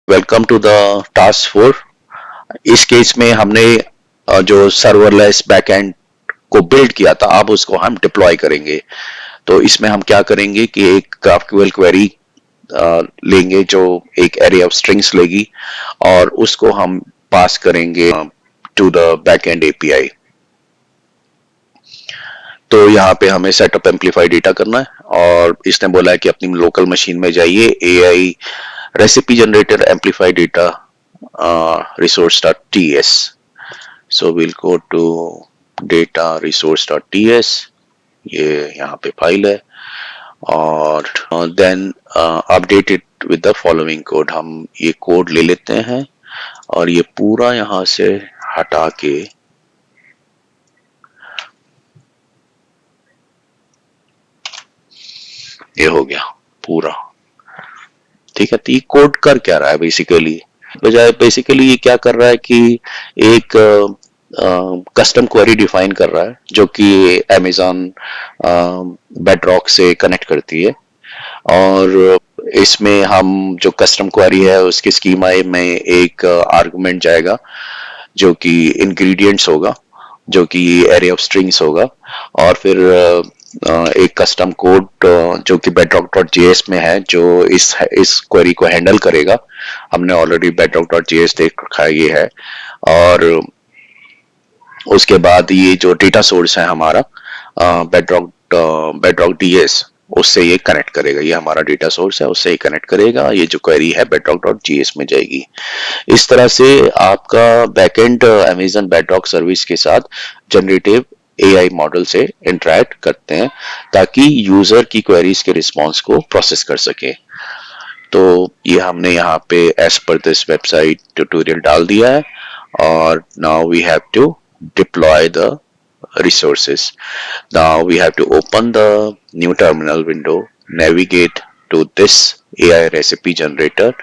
Welcome to the task 4। इस case में हमने जो सर्वरलेस बैकएंड को बिल्ड किया था, अब उसको हम डिप्लॉय करेंगे। तो इसमें हम क्या करेंगे कि एक GraphQL क्वेरी लेंगे जो एक एरे ऑफ स्ट्रिंग्स लेगी और उसको हम पास करेंगे टू द बैकएंड एपीआई। तो यहाँ पे हमें सेटअप एम्पलीफाई डेटा करना है और इसने बोला है कि अपनी लोकल मशीन में जाइए, AI recipe generator amplify data resource.ts. So we'll go to data resource.ts, ये यहाँ पे फाइल है और then update it with the following code. हम ये कोड ले लेते हैं और ये पूरा यहाँ से हटा के ये हो गया पूरा, ठीक है। तो ये कोड कर क्या रहा है बेसिकली ये क्या कर रहा है कि एक कस्टम क्वेरी डिफाइन कर रहा है जो कि अमेजॉन बेडरॉक से कनेक्ट करती है और इसमें हम जो कस्टम क्वेरी है उसके स्कीमा में एक आर्गुमेंट जाएगा जो कि इंग्रेडिएंट्स होगा, जो कि एरे ऑफ स्ट्रिंग्स होगा और फिर एक कस्टम कोड जो कि bedrock.js में है जो इस क्वेरी को हैंडल करेगा। हमने ऑलरेडी bedrock.js देख रखा है, ये है। और उसके बाद ये जो डेटा सोर्स है हमारा bedrock ds, उससे ये कनेक्ट करेगा। ये हमारा डेटा सोर्स है, उससे ये कनेक्ट करेगा। ये जो क्वेरी है bedrock.js में जाएगी। इस तरह से आपका बैकएंड अमेजन बेडरॉक सर्विस के साथ जनरेटिव एआई मॉडल से इंटरेक्ट करते हैं ताकि यूजर की क्वेरीज के रिस्पॉन्स को प्रोसेस कर सके। तो ये हमने यहाँ पे as per this website tutorial डाल दिया है और now we have to deploy the resources. Now we have to open the new terminal window, navigate to this AI recipe generator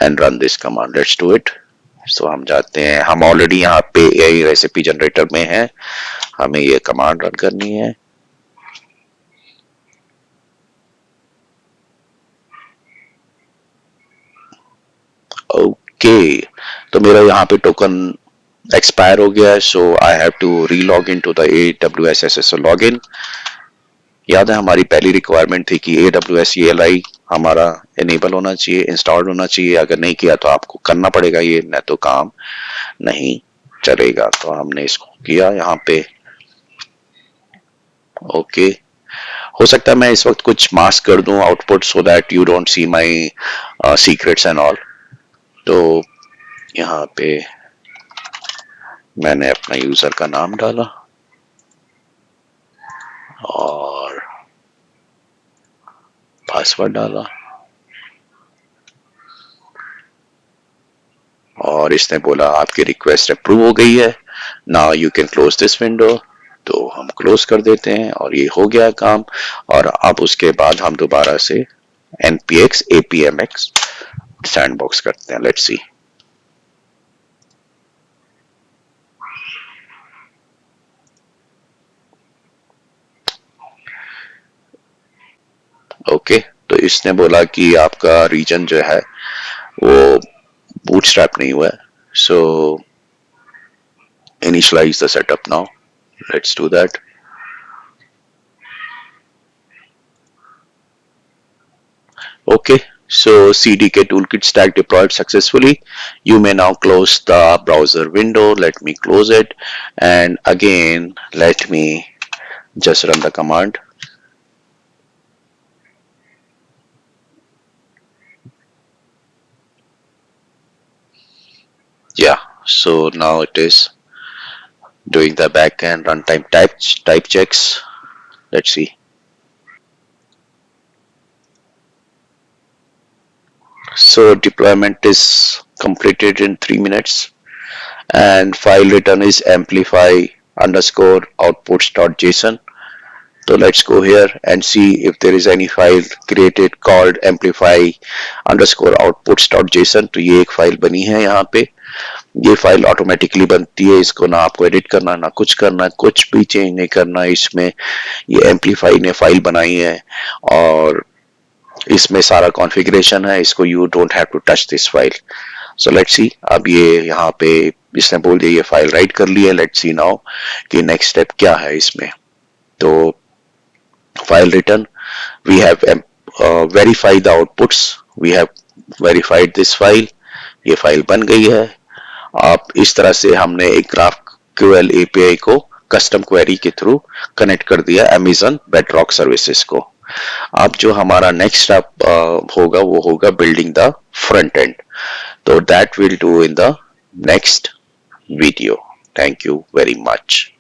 and run this command. Let's do it. So हम जाते हैं, हम already यहाँ पे AI recipe generator में हैं, हमें ये कमांड रन करनी है। ओके, तो मेरा यहाँ पे टोकन एक्सपायर हो गया है, so I have to relog in to the AWS SSO login. याद है हमारी पहली रिक्वायरमेंट थी कि AWS CLI हमारा इनेबल होना चाहिए, इंस्टॉल होना चाहिए। अगर नहीं किया तो आपको करना पड़ेगा, ये नहीं तो काम नहीं चलेगा। तो हमने इसको किया यहाँ पे। ओके, हो सकता है मैं इस वक्त कुछ मास्क कर दूं output so that you don't see my secrets and all. तो यहाँ पे मैंने अपना यूजर का नाम डाला और पासवर्ड डाला और इसने बोला आपकी रिक्वेस्ट अप्रूव हो गई है, now you can close this window. तो हम क्लोज कर देते हैं और ये हो गया काम। और अब उसके बाद हम दोबारा से npx apmx सैंडबॉक्स करते हैं। Let's see. ओके, तो इसने बोला कि आपका रीजन जो है वो बूटस्ट्रैप नहीं हुआ है, so initialize the setup now. Let's do that. Okay, so CDK toolkit stack deployed successfully. You may now close the browser window. Let me close it and again let me just run the command. Yeah, so now it is doing the backend runtime type checks. Let's see. So deployment is completed in 3 minutes and file return is amplify underscore outputs.json. So let's go here and see if there is any file created called amplify underscore outputs.json. तो ये एक file बनी है यहाँ पे। ये file automatically बनती है, इसको ना आपको एडिट करना ना कुछ करना, कुछ भी चेंज नहीं करना इसमें। ये एम्पलीफाई ने फाइल बनाई है और इसमें सारा कॉन्फ़िगरेशन है, इसको you don't have to touch this file. So let's see. अब ये यहाँ पे इसने बोल दिया ये फाइल राइट कर ली है. लेट्स सी नाउ कि नेक्स्ट स्टेप क्या है इसमें. तो file written, we have verified the outputs, we have verified this file. ये फाइल बन गई है. आप इस तरह से हमने एक GraphQL API को कस्टम क्वेरी के थ्रू कनेक्ट कर दिया Amazon Bedrock सर्विसेज को. अब जो हमारा नेक्स्ट स्टेप होगा वो होगा बिल्डिंग द फ्रंट एंड. तो that will do in the next video. Thank you very much.